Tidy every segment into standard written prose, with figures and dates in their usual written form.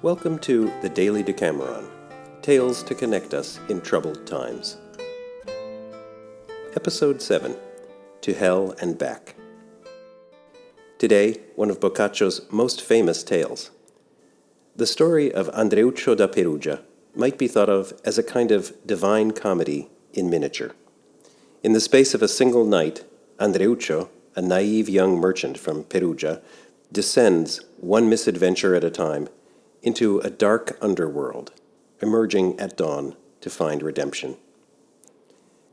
Welcome to the Daily Decameron, Tales to Connect Us in Troubled Times. Episode 7, To Hell and Back. Today, one of Boccaccio's most famous tales. The story of Andreuccio da Perugia might be thought of as a kind of divine comedy in miniature. In the space of a single night, Andreuccio, a naive young merchant from Perugia, descends, one misadventure at a time, into a dark underworld, emerging at dawn to find redemption.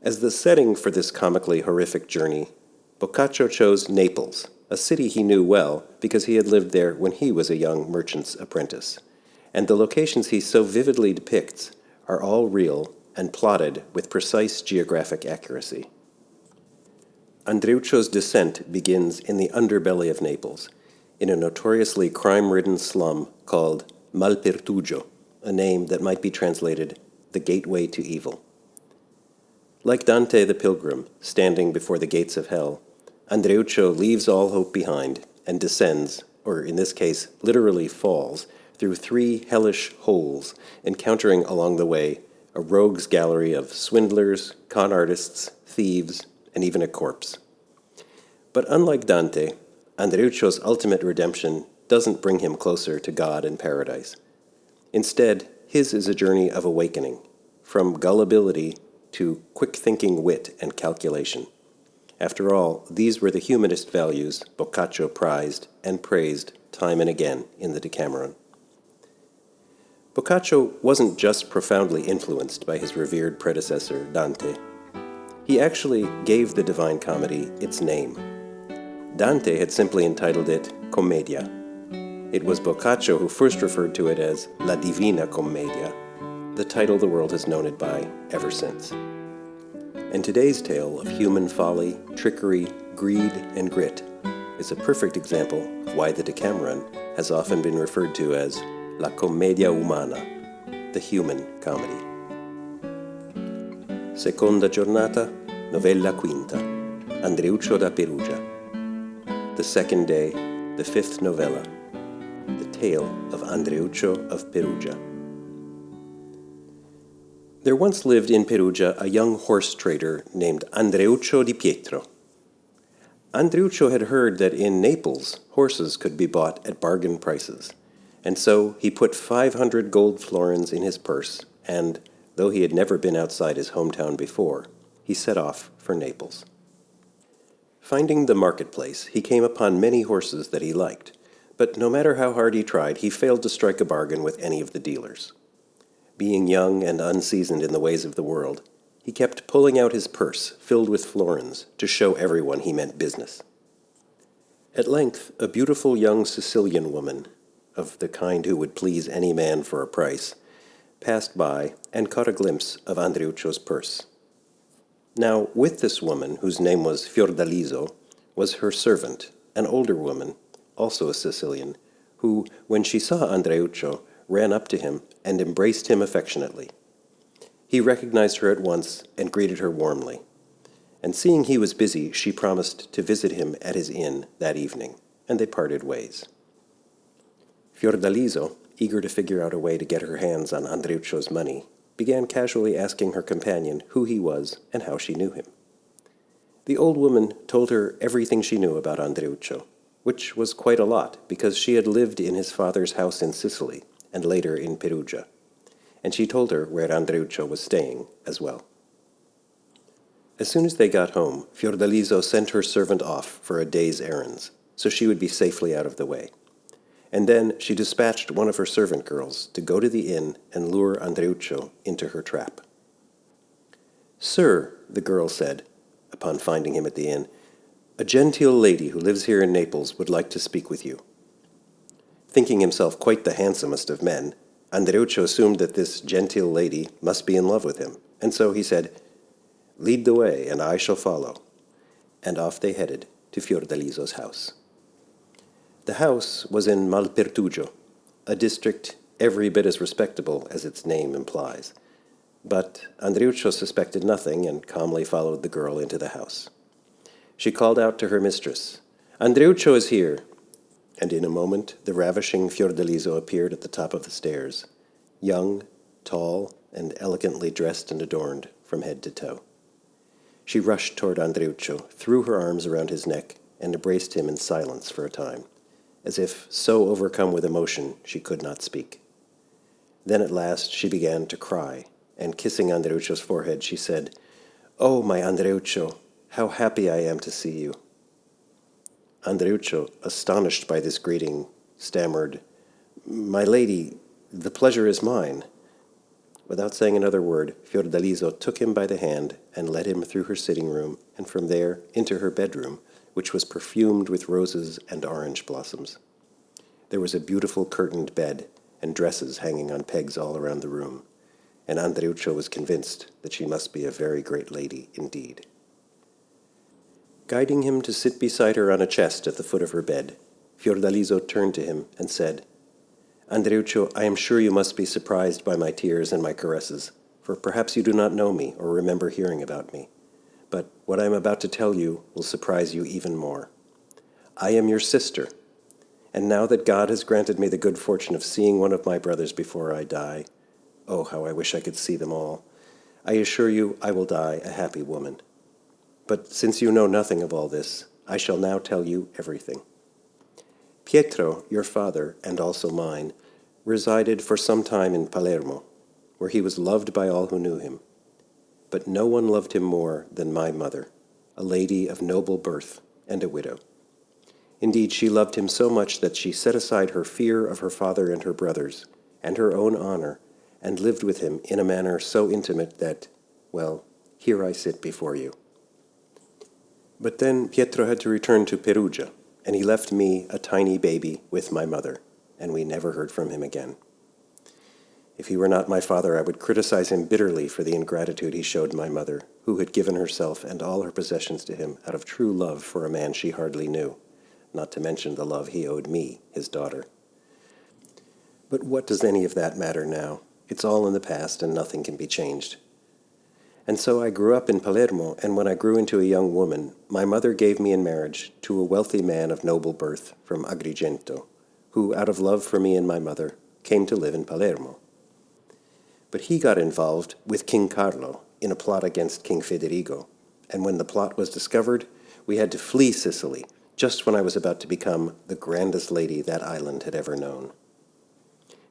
As the setting for this comically horrific journey, Boccaccio chose Naples, a city he knew well because he had lived there when he was a young merchant's apprentice, and the locations he so vividly depicts are all real and plotted with precise geographic accuracy. Andreuccio's descent begins in the underbelly of Naples, in a notoriously crime-ridden slum called Malpertugio, a name that might be translated the gateway to evil. Like Dante the pilgrim, standing before the gates of hell, Andreuccio leaves all hope behind and descends, or in this case, literally falls, through 3 hellish holes, encountering along the way a rogues gallery of swindlers, con artists, thieves, and even a corpse. But unlike Dante, Andreuccio's ultimate redemption doesn't bring him closer to God and paradise. Instead, his is a journey of awakening, from gullibility to quick-thinking wit and calculation. After all, these were the humanist values Boccaccio prized and praised time and again in the Decameron. Boccaccio wasn't just profoundly influenced by his revered predecessor, Dante. He actually gave the Divine Comedy its name. Dante had simply entitled it Commedia. It was Boccaccio who first referred to it as La Divina Commedia, the title the world has known it by ever since. And today's tale of human folly, trickery, greed, and grit is a perfect example of why the Decameron has often been referred to as La Commedia Umana, the human comedy. Seconda giornata, novella quinta, Andreuccio da Perugia. The second day, the 5th novella, the tale of Andreuccio of Perugia. There once lived in Perugia a young horse trader named Andreuccio di Pietro. Andreuccio had heard that in Naples, horses could be bought at bargain prices, and so he put 500 gold florins in his purse, and, though he had never been outside his hometown before, he set off for Naples. Finding the marketplace, he came upon many horses that he liked, but no matter how hard he tried, he failed to strike a bargain with any of the dealers. Being young and unseasoned in the ways of the world, he kept pulling out his purse filled with florins to show everyone he meant business. At length, a beautiful young Sicilian woman, of the kind who would please any man for a price, passed by and caught a glimpse of Andreuccio's purse. Now, with this woman, whose name was Fiordaliso, was her servant, an older woman, also a Sicilian, who, when she saw Andreuccio, ran up to him and embraced him affectionately. He recognized her at once and greeted her warmly, and seeing he was busy, she promised to visit him at his inn that evening, and they parted ways. Fiordaliso, eager to figure out a way to get her hands on Andreuccio's money, began casually asking her companion who he was and how she knew him. The old woman told her everything she knew about Andreuccio, which was quite a lot because she had lived in his father's house in Sicily and later in Perugia, and she told her where Andreuccio was staying as well. As soon as they got home, Fiordaliso sent her servant off for a day's errands, so she would be safely out of the way. And then she dispatched one of her servant girls to go to the inn and lure Andreuccio into her trap. "Sir," the girl said, upon finding him at the inn, "a genteel lady who lives here in Naples would like to speak with you." Thinking himself quite the handsomest of men, Andreuccio assumed that this genteel lady must be in love with him, and so he said, "Lead the way, and I shall follow." And off they headed to Fiordaliso's house. The house was in Malpertugio, a district every bit as respectable as its name implies. But Andreuccio suspected nothing and calmly followed the girl into the house. She called out to her mistress, "Andreuccio is here." and in a moment the ravishing Fiordaliso appeared at the top of the stairs, young, tall, and elegantly dressed and adorned from head to toe. She rushed toward Andreuccio, threw her arms around his neck, and embraced him in silence for a time, as if so overcome with emotion she could not speak. Then at last she began to cry, and kissing Andreuccio's forehead, she said, "Oh, my Andreuccio, how happy I am to see you." Andreuccio, astonished by this greeting, stammered, "My lady, the pleasure is mine." Without saying another word, Fiordaliso took him by the hand and led him through her sitting room, and from there into her bedroom, which was perfumed with roses and orange blossoms. There was a beautiful curtained bed, and dresses hanging on pegs all around the room, and Andreuccio was convinced that she must be a very great lady indeed. Guiding him to sit beside her on a chest at the foot of her bed, Fiordaliso turned to him and said, "Andreuccio, I am sure you must be surprised by my tears and my caresses, for perhaps you do not know me or remember hearing about me. But what I am about to tell you will surprise you even more. I am your sister, and now that God has granted me the good fortune of seeing one of my brothers before I die, oh, how I wish I could see them all, I assure you I will die a happy woman. But since you know nothing of all this, I shall now tell you everything. Pietro, your father, and also mine, resided for some time in Palermo, where he was loved by all who knew him. But no one loved him more than my mother, a lady of noble birth and a widow. Indeed, she loved him so much that she set aside her fear of her father and her brothers, and her own honor, and lived with him in a manner so intimate that, well, here I sit before you. But then Pietro had to return to Perugia, and he left me, a tiny baby, with my mother, and we never heard from him again. If he were not my father, I would criticize him bitterly for the ingratitude he showed my mother, who had given herself and all her possessions to him out of true love for a man she hardly knew, not to mention the love he owed me, his daughter. But what does any of that matter now? It's all in the past, and nothing can be changed. And so I grew up in Palermo, and when I grew into a young woman, my mother gave me in marriage to a wealthy man of noble birth from Agrigento, who, out of love for me and my mother, came to live in Palermo. But he got involved with King Carlo in a plot against King Federigo, and when the plot was discovered, we had to flee Sicily, just when I was about to become the grandest lady that island had ever known.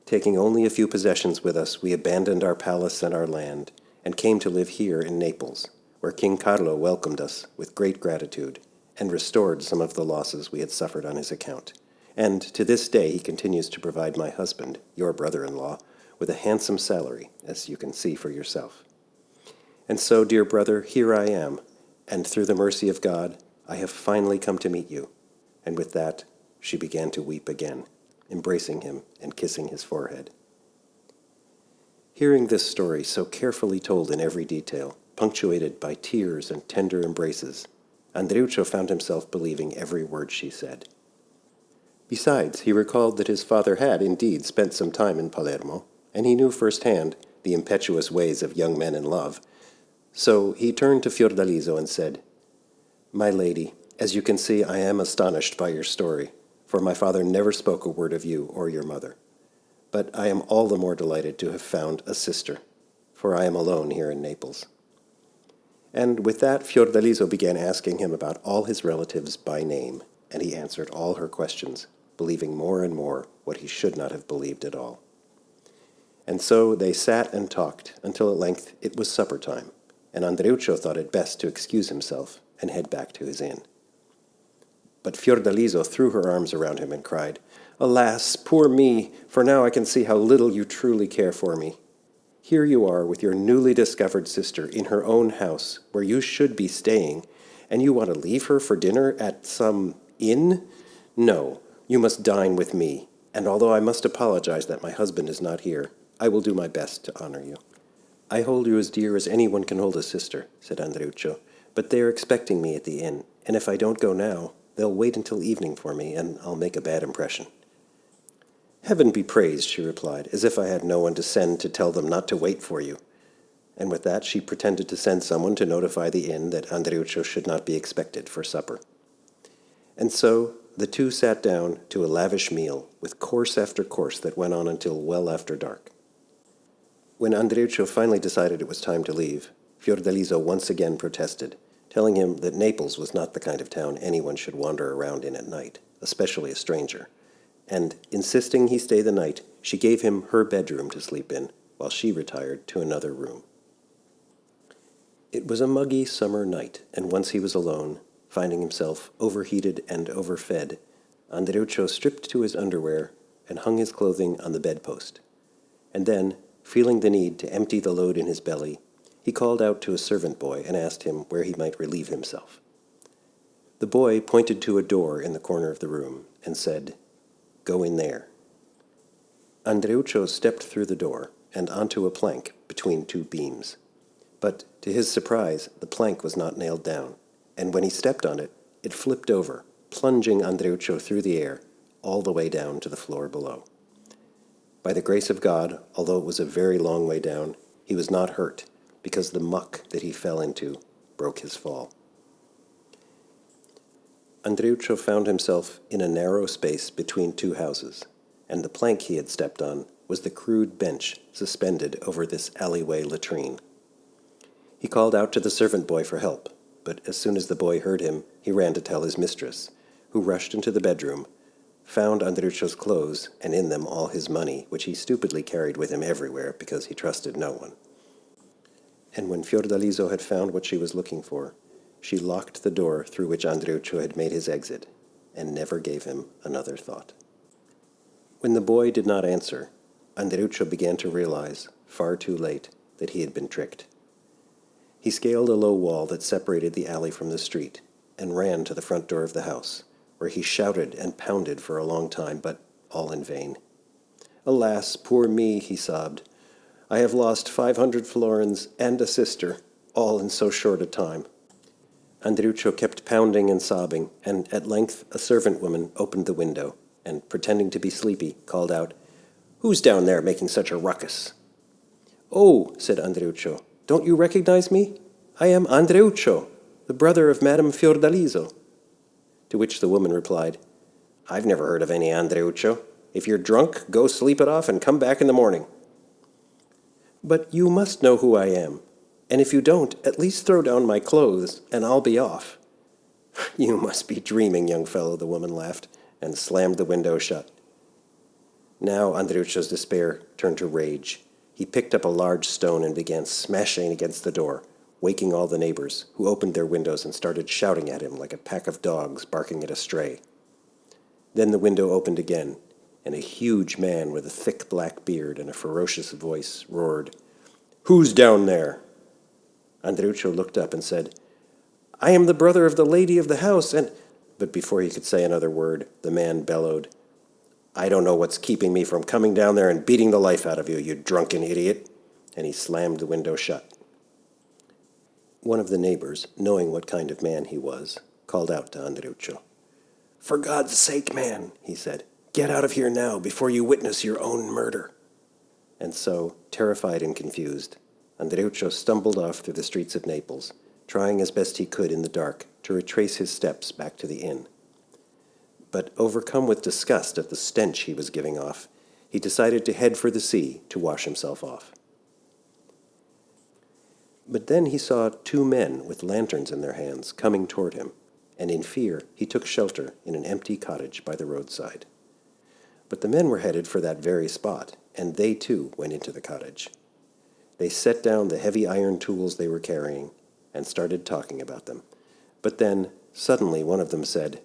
Taking only a few possessions with us, we abandoned our palace and our land, and came to live here in Naples, where King Carlo welcomed us with great gratitude and restored some of the losses we had suffered on his account. And to this day he continues to provide my husband, your brother-in-law, with a handsome salary, as you can see for yourself. And so, dear brother, here I am, and through the mercy of God, I have finally come to meet you. And with that, she began to weep again, embracing him and kissing his forehead. Hearing this story so carefully told in every detail, punctuated by tears and tender embraces, Andreuccio found himself believing every word she said. Besides, he recalled that his father had indeed spent some time in Palermo, and he knew firsthand the impetuous ways of young men in love. So he turned to Fiordaliso and said, "My lady, as you can see, I am astonished by your story, for my father never spoke a word of you or your mother. But I am all the more delighted to have found a sister, for I am alone here in Naples." And with that, Fiordaliso began asking him about all his relatives by name, and he answered all her questions, believing more and more what he should not have believed at all. And so they sat and talked until at length it was supper time, and Andreuccio thought it best to excuse himself and head back to his inn. But Fiordaliso threw her arms around him and cried, "Alas, poor me, for now I can see how little you truly care for me. Here you are with your newly discovered sister in her own house, where you should be staying, and you want to leave her for dinner at some inn? No, you must dine with me, and although I must apologize that my husband is not here, I will do my best to honor you." "I hold you as dear as anyone can hold a sister," said Andreuccio, "but they are expecting me at the inn, and if I don't go now, they'll wait until evening for me, and I'll make a bad impression." "Heaven be praised," she replied, "as if I had no one to send to tell them not to wait for you." And with that she pretended to send someone to notify the inn that Andreuccio should not be expected for supper. And so The two sat down to a lavish meal, with course after course that went on until well after dark. When Andreuccio finally decided it was time to leave, Fiordaliso once again protested, telling him that Naples was not the kind of town anyone should wander around in at night, especially a stranger, and, insisting he stay the night, she gave him her bedroom to sleep in, while she retired to another room. It was a muggy summer night, and once he was alone, finding himself overheated and overfed, Andreuccio stripped to his underwear and hung his clothing on the bedpost. And then, feeling the need to empty the load in his belly, he called out to a servant boy and asked him where he might relieve himself. The boy pointed to a door in the corner of the room and said, "Go in there." Andreuccio stepped through the door and onto a plank between two beams. But, to his surprise, the plank was not nailed down, and when he stepped on it, it flipped over, plunging Andreuccio through the air, all the way down to the floor below. By the grace of God, although it was a very long way down, he was not hurt, because the muck that he fell into broke his fall. Andreuccio found himself in a narrow space between two houses, and the plank he had stepped on was the crude bench suspended over this alleyway latrine. He called out to the servant boy for help, but as soon as the boy heard him, he ran to tell his mistress, who rushed into the bedroom, found Andreuccio's clothes, and in them all his money, which he stupidly carried with him everywhere because he trusted no one. And when Fiordaliso had found what she was looking for, she locked the door through which Andreuccio had made his exit, and never gave him another thought. When the boy did not answer, Andreuccio began to realize, far too late, that he had been tricked. He scaled a low wall that separated the alley from the street, and ran to the front door of the house, where he shouted and pounded for a long time, but all in vain. "Alas, poor me," he sobbed. "I have lost 500 florins and a sister, all in so short a time." Andreuccio kept pounding and sobbing, and at length a servant woman opened the window, and, pretending to be sleepy, called out, "Who's down there making such a ruckus?" "Oh," said Andreuccio, "don't you recognize me? I am Andreuccio, the brother of Madame Fiordaliso." To which the woman replied, "I've never heard of any Andreuccio. If you're drunk, go sleep it off and come back in the morning." "But you must know who I am, and if you don't, at least throw down my clothes, and I'll be off." "You must be dreaming, young fellow," the woman laughed, and slammed the window shut. Now Andreuccio's despair turned to rage. He picked up a large stone and began smashing against the door, waking all the neighbors, who opened their windows and started shouting at him like a pack of dogs barking at a stray. Then the window opened again, and a huge man with a thick black beard and a ferocious voice roared, "Who's down there?" Andreuccio looked up and said, "I am the brother of the lady of the house, and—" But before he could say another word, the man bellowed, "I don't know what's keeping me from coming down there and beating the life out of you, you drunken idiot," and he slammed the window shut. One of the neighbors, knowing what kind of man he was, called out to Andreuccio. "For God's sake, man," he said, "get out of here now before you witness your own murder." And so, terrified and confused, Andreuccio stumbled off through the streets of Naples, trying as best he could in the dark to retrace his steps back to the inn. But overcome with disgust at the stench he was giving off, he decided to head for the sea to wash himself off. But then he saw two men with lanterns in their hands coming toward him, and in fear he took shelter in an empty cottage by the roadside. But the men were headed for that very spot, and they too went into the cottage. They set down the heavy iron tools they were carrying and started talking about them. But then, suddenly, one of them said,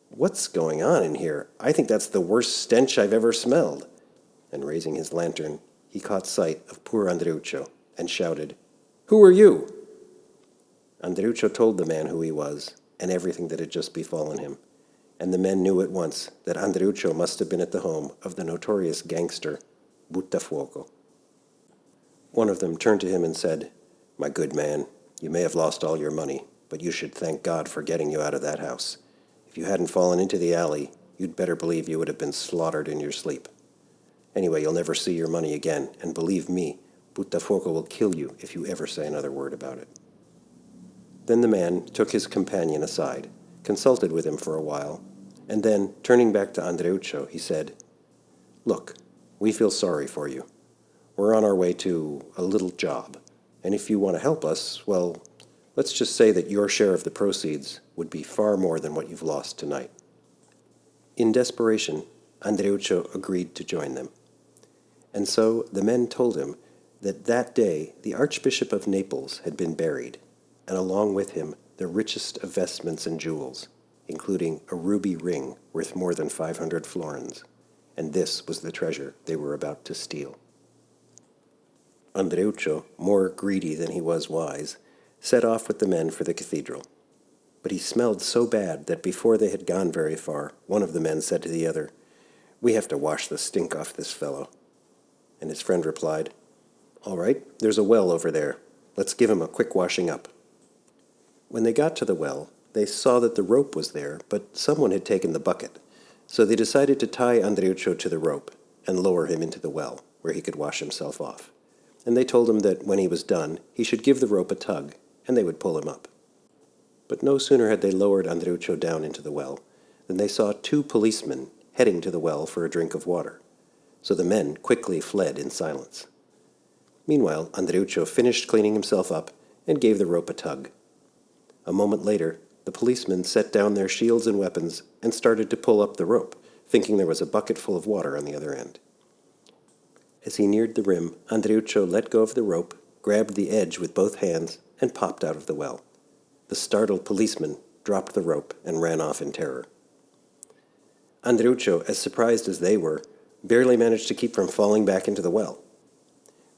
"What's going on in here? I think that's the worst stench I've ever smelled." And raising his lantern, he caught sight of poor Andreuccio and shouted, "Who are you?" Andreuccio told the man who he was and everything that had just befallen him, and the men knew at once that Andreuccio must have been at the home of the notorious gangster Buttafuoco. One of them turned to him and said, "My good man, you may have lost all your money, but you should thank God for getting you out of that house. If you hadn't fallen into the alley, you'd better believe you would have been slaughtered in your sleep. Anyway, you'll never see your money again, and believe me, Buttafuoco will kill you if you ever say another word about it." Then the man took his companion aside, consulted with him for a while, And then, turning back to Andreuccio, he said, "Look, we feel sorry for you. We're on our way to a little job, and if you want to help us, well, let's just say that your share of the proceeds would be far more than what you've lost tonight." In desperation, Andreuccio agreed to join them. And so the men told him that that day the Archbishop of Naples had been buried, and along with him the richest of vestments and jewels, including a ruby ring worth more than 500 florins, and this was the treasure they were about to steal. Andreuccio, more greedy than he was wise, set off with the men for the cathedral. But he smelled so bad that before they had gone very far, one of the men said to the other, "We have to wash the stink off this fellow." And his friend replied, "All right, there's a well over there. Let's give him a quick washing up." When they got to the well, they saw that the rope was there, but someone had taken the bucket, so they decided to tie Andreuccio to the rope and lower him into the well, where he could wash himself off. And they told him that when he was done, he should give the rope a tug, and they would pull him up. But no sooner had they lowered Andreuccio down into the well than they saw 2 policemen heading to the well for a drink of water. So the men quickly fled in silence. Meanwhile, Andreuccio finished cleaning himself up and gave the rope a tug. A moment later, the policemen set down their shields and weapons and started to pull up the rope, thinking there was a bucket full of water on the other end. As he neared the rim, Andreuccio let go of the rope, grabbed the edge with both hands, and popped out of the well. The startled policemen dropped the rope and ran off in terror. Andreuccio, as surprised as they were, barely managed to keep from falling back into the well.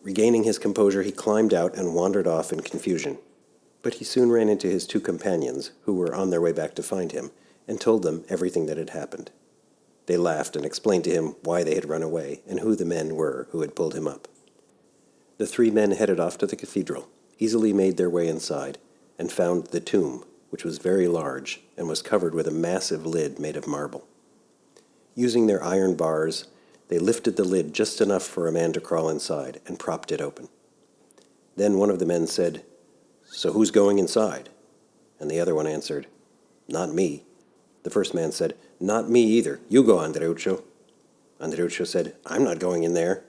Regaining his composure, he climbed out and wandered off in confusion. But he soon ran into his 2 companions, who were on their way back to find him, and told them everything that had happened. They laughed and explained to him why they had run away and who the men were who had pulled him up. The 3 men headed off to the cathedral, easily made their way inside, and found the tomb, which was very large and was covered with a massive lid made of marble. Using their iron bars, they lifted the lid just enough for a man to crawl inside and propped it open. Then one of the men said, "So who's going inside?" And the other one answered, "Not me." The first man said, "Not me either. You go, Andreuccio." Andreuccio said, "I'm not going in there."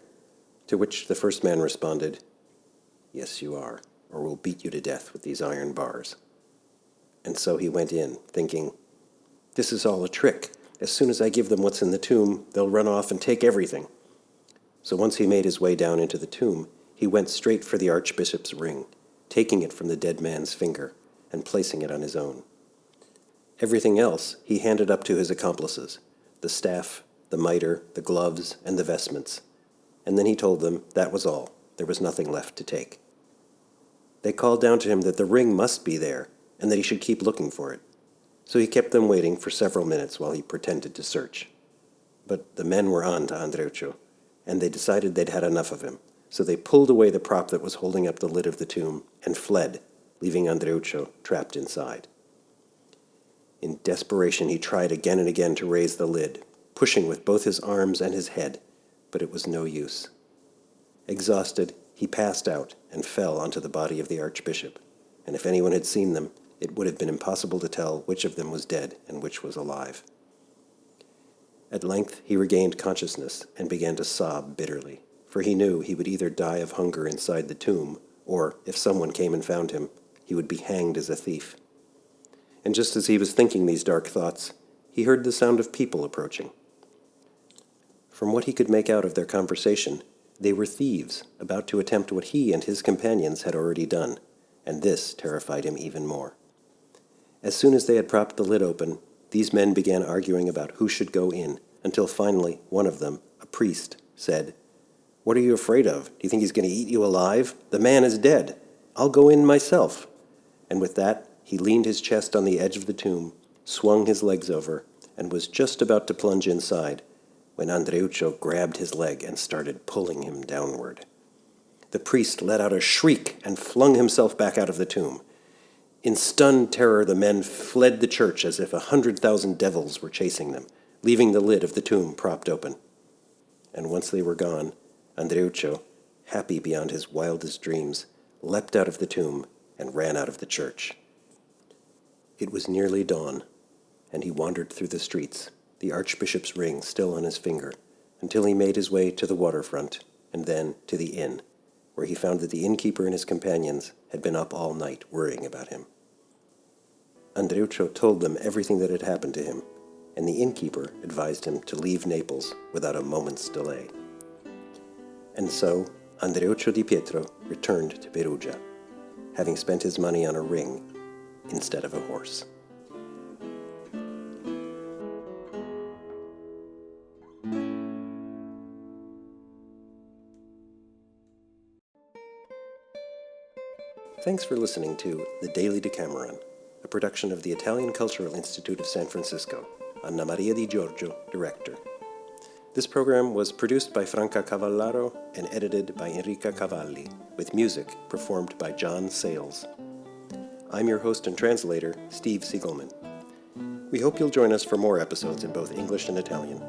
To which the first man responded, "Yes, you are, or we'll beat you to death with these iron bars." And so he went in, thinking, "This is all a trick. As soon as I give them what's in the tomb, they'll run off and take everything." So once he made his way down into the tomb, he went straight for the archbishop's ring, taking it from the dead man's finger and placing it on his own. Everything else he handed up to his accomplices, the staff, the mitre, the gloves, and the vestments, and then he told them that was all. There was nothing left to take. They called down to him that the ring must be there, and that he should keep looking for it. So he kept them waiting for several minutes while he pretended to search. But the men were on to Andreuccio, and they decided they'd had enough of him, so they pulled away the prop that was holding up the lid of the tomb and fled, leaving Andreuccio trapped inside. In desperation, he tried again and again to raise the lid, pushing with both his arms and his head, but it was no use. Exhausted, he passed out and fell onto the body of the archbishop, and if anyone had seen them, it would have been impossible to tell which of them was dead and which was alive. At length he regained consciousness and began to sob bitterly, for he knew he would either die of hunger inside the tomb, or, if someone came and found him, he would be hanged as a thief. And just as he was thinking these dark thoughts, he heard the sound of people approaching. From what he could make out of their conversation, they were thieves about to attempt what he and his companions had already done, and this terrified him even more. As soon as they had propped the lid open, these men began arguing about who should go in, until finally one of them, a priest, said, "What are you afraid of? Do you think he's going to eat you alive? The man is dead. I'll go in myself." And with that, he leaned his chest on the edge of the tomb, swung his legs over, and was just about to plunge inside, when Andreuccio grabbed his leg and started pulling him downward. The priest let out a shriek and flung himself back out of the tomb. In stunned terror, the men fled the church as if 100,000 devils were chasing them, leaving the lid of the tomb propped open. And once they were gone, Andreuccio, happy beyond his wildest dreams, leapt out of the tomb and ran out of the church. It was nearly dawn, and he wandered through the streets, the archbishop's ring still on his finger, until he made his way to the waterfront, and then to the inn, where he found that the innkeeper and his companions had been up all night worrying about him. Andreuccio told them everything that had happened to him, and the innkeeper advised him to leave Naples without a moment's delay. And so, Andreuccio di Pietro returned to Perugia, having spent his money on a ring instead of a horse. Thanks for listening to The Daily Decameron, a production of the Italian Cultural Institute of San Francisco. Anna Maria Di Giorgio, director. This program was produced by Franca Cavallaro and edited by Enrica Cavalli, with music performed by John Sayles. I'm your host and translator, Steve Siegelman. We hope you'll join us for more episodes in both English and Italian.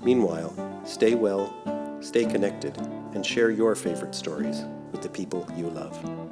Meanwhile, stay well, stay connected, and share your favorite stories with the people you love.